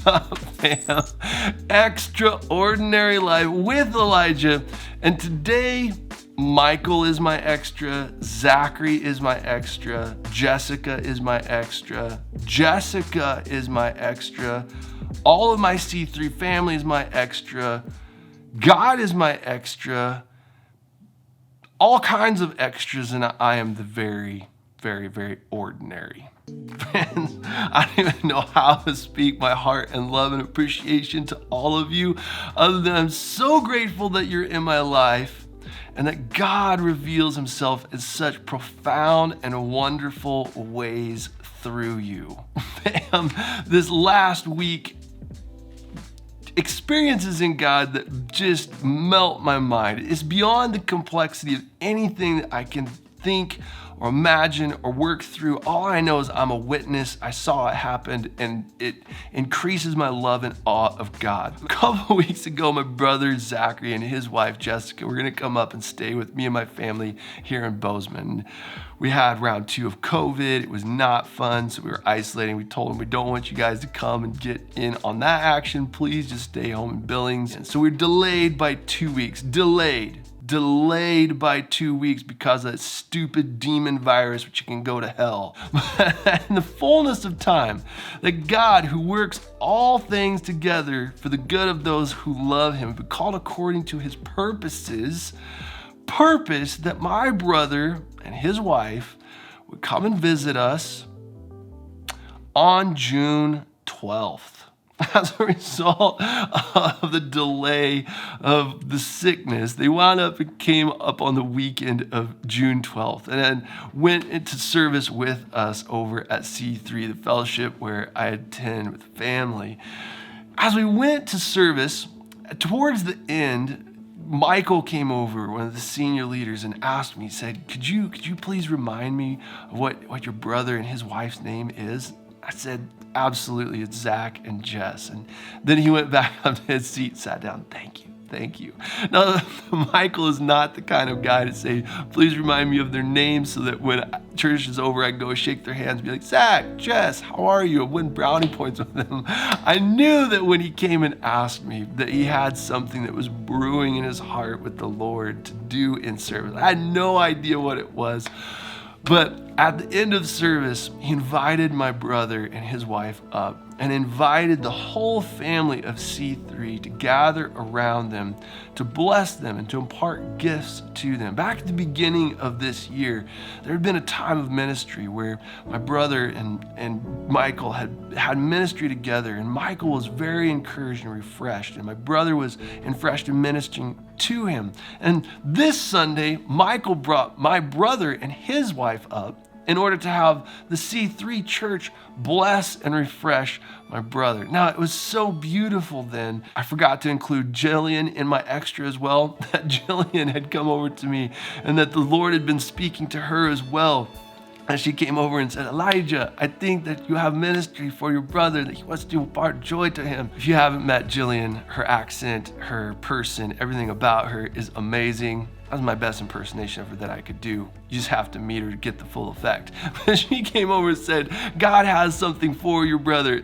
up, fam? Extraordinary Life with Elijah. And today, Michael is my extra, Zachary is my extra, Jessica is my extra, Jessica is my extra, all of my C3 family is my extra, God is my extra, all kinds of extras, and I am the very, very, very ordinary. Friends, I don't even know how to speak my heart and love and appreciation to all of you, other than I'm so grateful that you're in my life and that God reveals himself in such profound and wonderful ways through you. Fam, this last week, experiences in God that just melt my mind. It's beyond the complexity of anything that I can think or imagine or work through. All I know is I'm a witness. I saw it happen, and it increases my love and awe of God. A couple of weeks ago, my brother Zachary and his wife Jessica were gonna come up and stay with me and my family here in Bozeman. We had round 2 of COVID. It was not fun, so we were isolating. We told them we don't want you guys to come and get in on that action. Please just stay home in Billings. And so we're delayed by 2 weeks. Delayed by 2 weeks because of that stupid demon virus, which can go to hell. In the fullness of time, that God, who works all things together for the good of those who love him, but called according to his purposes, purpose that my brother and his wife would come and visit us on June 12th. As a result of the delay of the sickness, they wound up and came up on the weekend of June 12th and then went into service with us over at C3, the fellowship where I attend with family. As we went to service, towards the end, Michael came over, one of the senior leaders, and asked me, he said, could you please remind me of what your brother and his wife's name is? I said, absolutely, it's Zach and Jess. And then he went back up to his seat, sat down. Thank you. Now, Michael is not the kind of guy to say, please remind me of their names so that when church is over, I can go shake their hands and be like, Zach, Jess, how are you? And win brownie points with them. I knew that when he came and asked me that he had something that was brewing in his heart with the Lord to do in service. I had no idea what it was. But at the end of the service, he invited my brother and his wife up and invited the whole family of C3 to gather around them, to bless them and to impart gifts to them. Back at the beginning of this year, there had been a time of ministry where my brother and Michael had ministry together, and Michael was very encouraged and refreshed, and my brother was refreshed in ministering to him. And this Sunday, Michael brought my brother and his wife up in order to have the C3 church bless and refresh my brother. Now, it was so beautiful then. I forgot to include Jillian in my extra as well, that Jillian had come over to me and that the Lord had been speaking to her as well. And she came over and said, Elijah, I think that you have ministry for your brother, that he wants to impart joy to him. If you haven't met Jillian, her accent, her person, everything about her is amazing. That was my best impersonation of her that I could do. You just have to meet her to get the full effect. But she came over and said, God has something for your brother.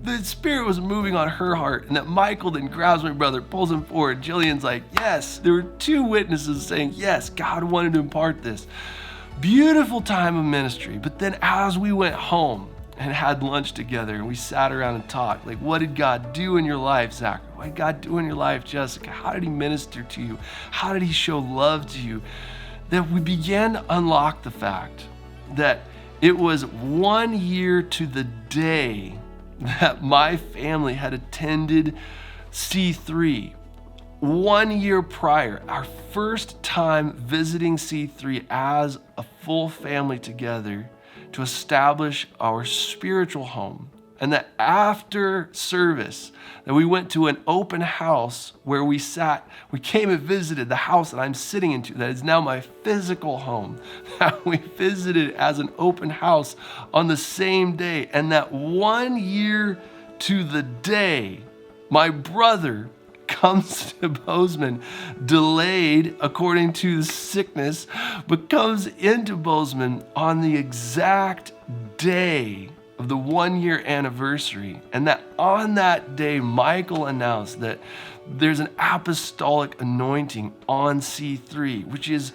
The Spirit was moving on her heart, and that Michael then grabs my brother, pulls him forward. Jillian's like, yes. There were 2 witnesses saying, yes, God wanted to impart this. Beautiful time of ministry. But then as we went home and had lunch together and we sat around and talked, like, what did God do in your life, Zach? What did God do in your life, Jessica? How did he minister to you? How did he show love to you? That we began to unlock the fact that it was 1 year to the day that my family had attended C3. 1 year prior, our first time visiting C3 as a full family together to establish our spiritual home. And that after service, that we went to an open house where we came and visited the house that I'm sitting into, that is now my physical home, that we visited as an open house on the same day. And that 1 year to the day, my brother comes to Bozeman, delayed according to the sickness, but comes into Bozeman on the exact day of the 1-year anniversary, and that on that day, Michael announced that there's an apostolic anointing on C3, which is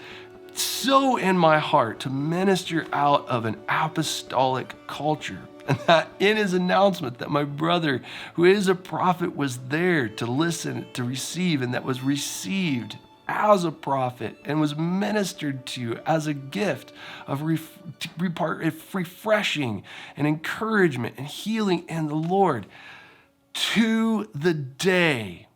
so in my heart to minister out of an apostolic culture. And that in his announcement that my brother, who is a prophet, was there to listen, to receive, and that was received as a prophet and was ministered to as a gift of refreshing and encouragement and healing in the Lord to the day.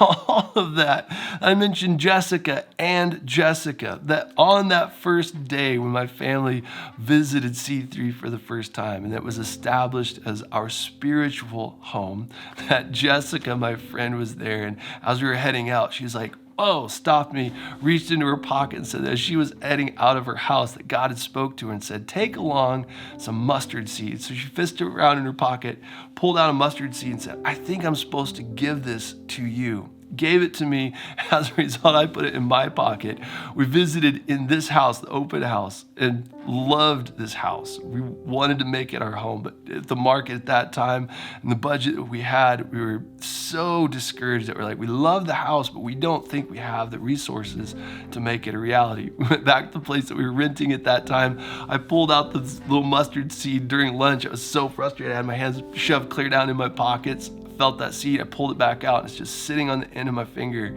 All of that. I mentioned Jessica, that on that first day when my family visited C3 for the first time, and it was established as our spiritual home, that Jessica, my friend, was there. And as we were heading out, she was like, oh, stopped me, reached into her pocket and said that as she was heading out of her house that God had spoke to her and said, take along some mustard seeds. So she fisted around in her pocket, pulled out a mustard seed and said, I think I'm supposed to give this to you. Gave it to me. As a result, I put it in my pocket. We visited in this house, the open house, and loved this house. We wanted to make it our home, but at the market at that time and the budget that we had, we were so discouraged that we're like, we love the house, but we don't think we have the resources to make it a reality. We went back to the place that we were renting at that time. I pulled out this little mustard seed during lunch. I was so frustrated. I had my hands shoved clear down in my pockets. Felt that seed, I pulled it back out, and it's just sitting on the end of my finger.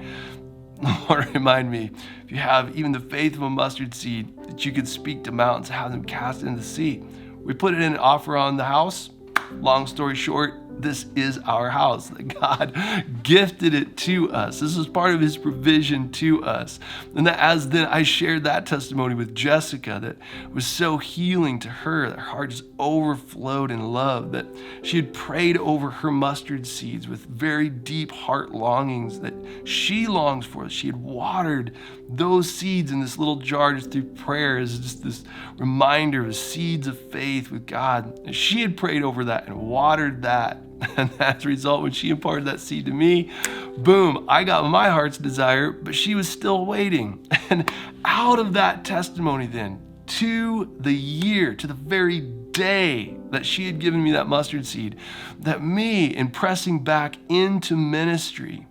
Lord, remind me, if you have even the faith of a mustard seed, that you could speak to mountains, have them cast into the sea. We put it in an offer on the house. Long story short, this is our house. That God gifted it to us. This is part of his provision to us. And that as then I shared that testimony with Jessica, that was so healing to her, that her heart just overflowed in love, that she had prayed over her mustard seeds with very deep heart longings that she longs for. She had watered those seeds in this little jar just through prayer as just this reminder of seeds of faith with God. And she had prayed over that and watered that. And as a result, when she imparted that seed to me, boom, I got my heart's desire, but she was still waiting. And out of that testimony then, to the year, to the very day that she had given me that mustard seed, that me in pressing back into ministry,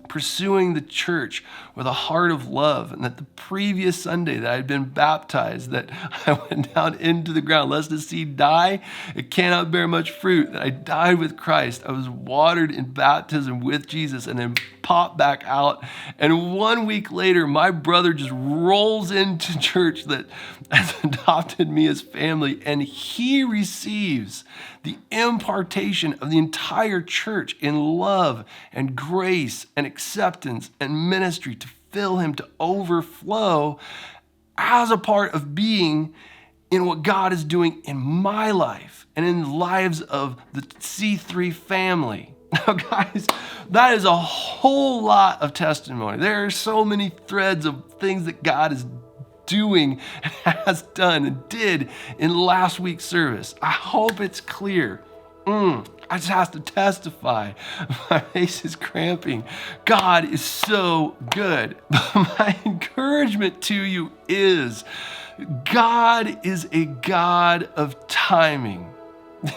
pursuing the church with a heart of love, and that the previous Sunday that I had been baptized, that I went down into the ground, lest the seed die, it cannot bear much fruit, that I died with Christ. I was watered in baptism with Jesus and then popped back out. And 1 week later, my brother just rolls into church that has adopted me as family, and he receives the impartation of the entire church in love and grace and acceptance and ministry to fill him to overflow as a part of being in what God is doing in my life and in the lives of the C3 family. Now, guys, that is a whole lot of testimony. There are so many threads of things that God is doing and has done and did in last week's service. I hope it's clear. I just have to testify. My face is cramping. God is so good. But my encouragement to you is God is a God of timing.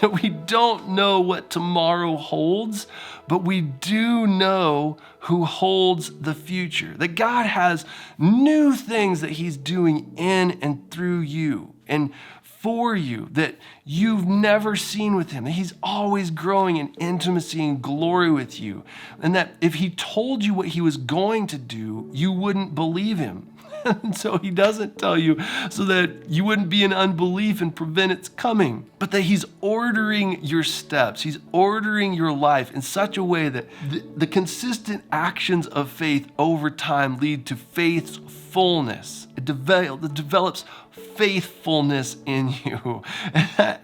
That we don't know what tomorrow holds, but we do know who holds the future. That God has new things that he's doing in and through you and for you that you've never seen with him. That he's always growing in intimacy and glory with you. And that if he told you what he was going to do, you wouldn't believe him. And so he doesn't tell you so that you wouldn't be in unbelief and prevent its coming, but that he's ordering your steps. He's ordering your life in such a way that the consistent actions of faith over time lead to faith's fullness. It develops faithfulness in you.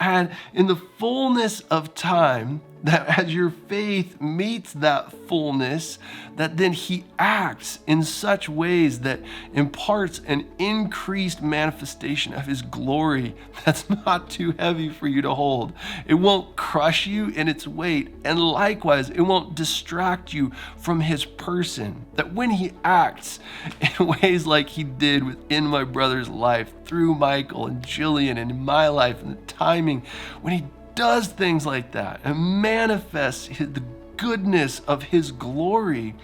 And in the fullness of time, that as your faith meets that fullness, that then he acts in such ways that imparts an increased manifestation of his glory that's not too heavy for you to hold. It won't crush you in its weight, and likewise, it won't distract you from his person. That when he acts in ways like he did within my brother's life, through Michael and Jillian and in my life, and the timing, when he does things like that and manifests the goodness of his glory,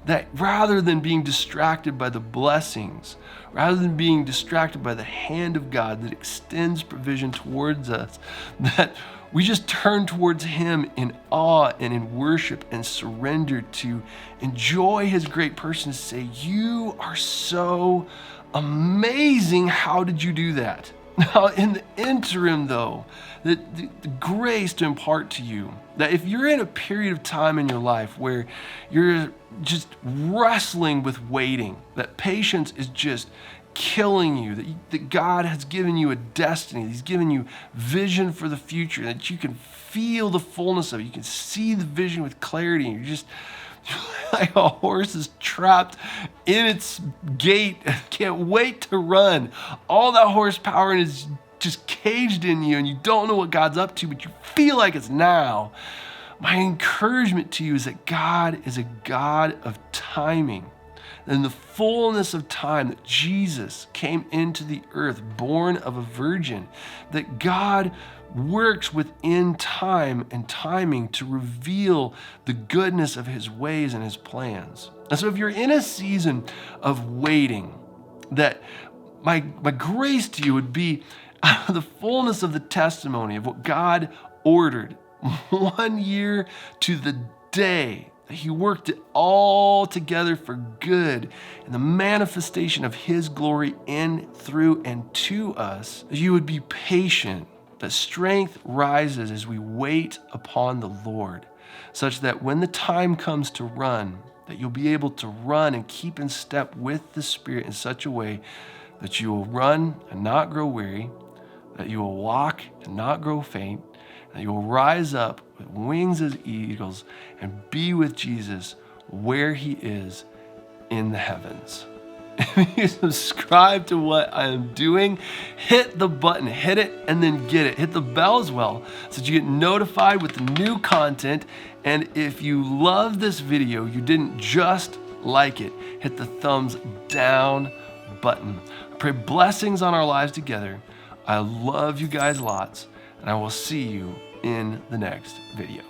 that rather than being distracted by the blessings, rather than being distracted by the hand of God that extends provision towards us, that we just turn towards him in awe and in worship and surrender to enjoy his great person, say, you are so amazing. How did you do that? Now, in the interim, though, the grace to impart to you that if you're in a period of time in your life where you're just wrestling with waiting, that patience is just killing you, that God has given you a destiny, he's given you vision for the future, that you can feel the fullness of it, you can see the vision with clarity, and you're just like a horse is trapped in its gate and can't wait to run. All that horsepower is just caged in you and you don't know what God's up to, but you feel like it's now. My encouragement to you is that God is a God of timing. In the fullness of time that Jesus came into the earth, born of a virgin, that God works within time and timing to reveal the goodness of his ways and his plans. And so if you're in a season of waiting, that my grace to you would be the fullness of the testimony of what God ordered 1 year to the day. He worked it all together for good and the manifestation of his glory in, through, and to us. You would be patient, that strength rises as we wait upon the Lord, such that when the time comes to run, that you'll be able to run and keep in step with the Spirit in such a way that you will run and not grow weary, that you will walk and not grow faint, that you will rise up with wings as eagles and be with Jesus where he is in the heavens. If you subscribe to what I am doing, hit the button, hit it, and then get it. Hit the bell as well so that you get notified with the new content. And if you love this video, you didn't just like it, hit the thumbs down button. I pray blessings on our lives together. I love you guys lots, and I will see you in the next video.